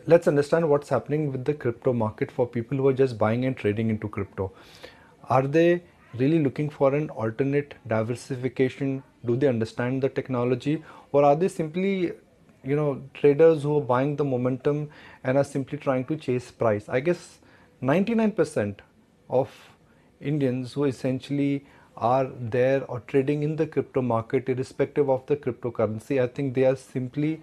let's understand what's happening with the crypto market for people who are just buying and trading into crypto. Are they really looking for an alternate diversification? Do they understand the technology, or are they simply, traders who are buying the momentum and are simply trying to chase price? I guess 99% of Indians who essentially are there or trading in the crypto market, irrespective of the cryptocurrency, I think they are simply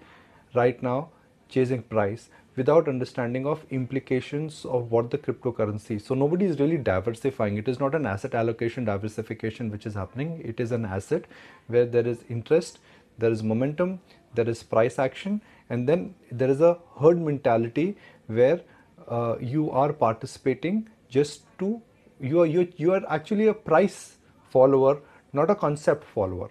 right now chasing price without understanding of implications of what the cryptocurrency is. So nobody is really diversifying. It is not an asset allocation diversification which is happening. It is an asset where there is interest, there is momentum, there is price action, and then there is a herd mentality where you are participating just to you are actually a price follower, not a concept follower.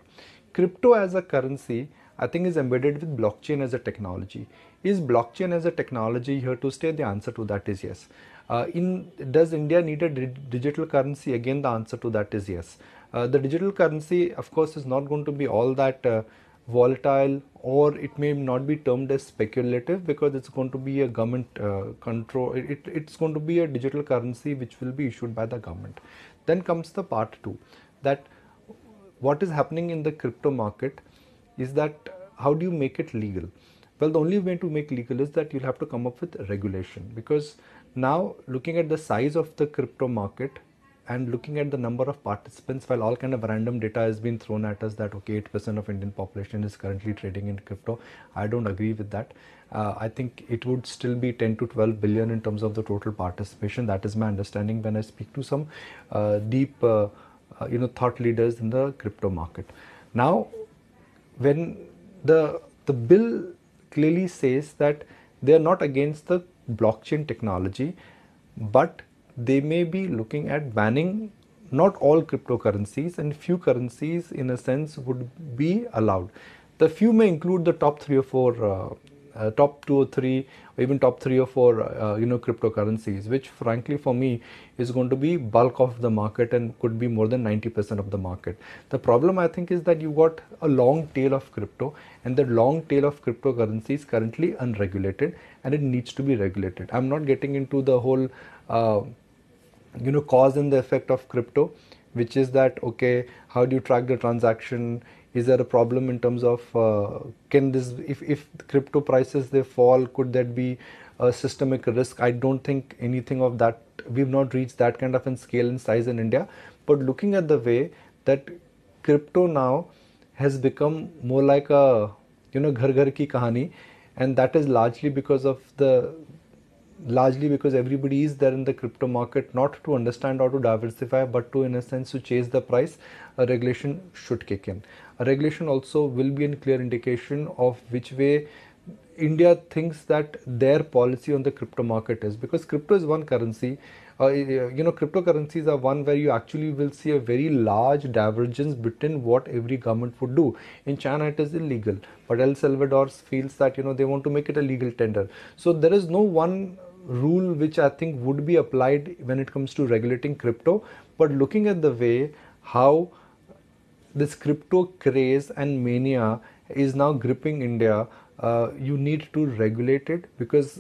Crypto as a currency, I think, is embedded with blockchain as a technology. Is blockchain as a technology here to stay? The answer to that is yes. Does India need a digital currency? Again, the answer to that is yes. The digital currency, of course, is not going to be all that volatile, or it may not be termed as speculative, because it's going to be a government control. It's going to be a digital currency which will be issued by the government. Then comes the part two, that what is happening in the crypto market is that how do you make it legal? Well, the only way to make legal is that you'll have to come up with regulation, because now looking at the size of the crypto market and looking at the number of participants, while all kind of random data has been thrown at us that okay, 8% of Indian population is currently trading in crypto, I don't agree with that. I think it would still be 10 to 12 billion in terms of the total participation. That is my understanding when I speak to some deep thought leaders in the crypto market. Now, when the bill clearly says that they are not against the blockchain technology, but they may be looking at banning not all cryptocurrencies, and few currencies in a sense would be allowed. The few may include the top 3 or 4 top 2 or 3, or even top 3 or 4 cryptocurrencies, which frankly for me is going to be bulk of the market and could be more than 90% of the market. The problem, I think, is that you got a long tail of crypto, and the long tail of cryptocurrency is currently unregulated and it needs to be regulated. I'm not getting into the whole cause and the effect of crypto, which is that okay, how do you track the transaction? Is there a problem in terms of can this, if the crypto prices they fall, could that be a systemic risk? I don't think anything of that. We've not reached that kind of a scale and size in India. But looking at the way that crypto now has become more like a ghar ghar ki kahani, and that is largely because everybody is there in the crypto market not to understand how to diversify, but to, in a sense, to chase the price. A regulation should kick in. A regulation also will be a clear indication of which way India thinks that their policy on the crypto market is, because crypto is one currency. Cryptocurrencies are one where you actually will see a very large divergence between what every government would do. In China, it is illegal, but El Salvador feels that they want to make it a legal tender. So there is no one rule which I think would be applied when it comes to regulating crypto. But looking at the way how this crypto craze and mania is now gripping India, you need to regulate it, because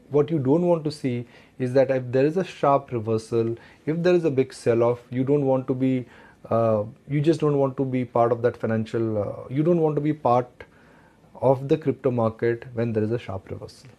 what you don't want to see is that if there is a sharp reversal, if there is a big sell-off, you don't want to be, you just don't want to be part of that financial, you don't want to be part of the crypto market when there is a sharp reversal.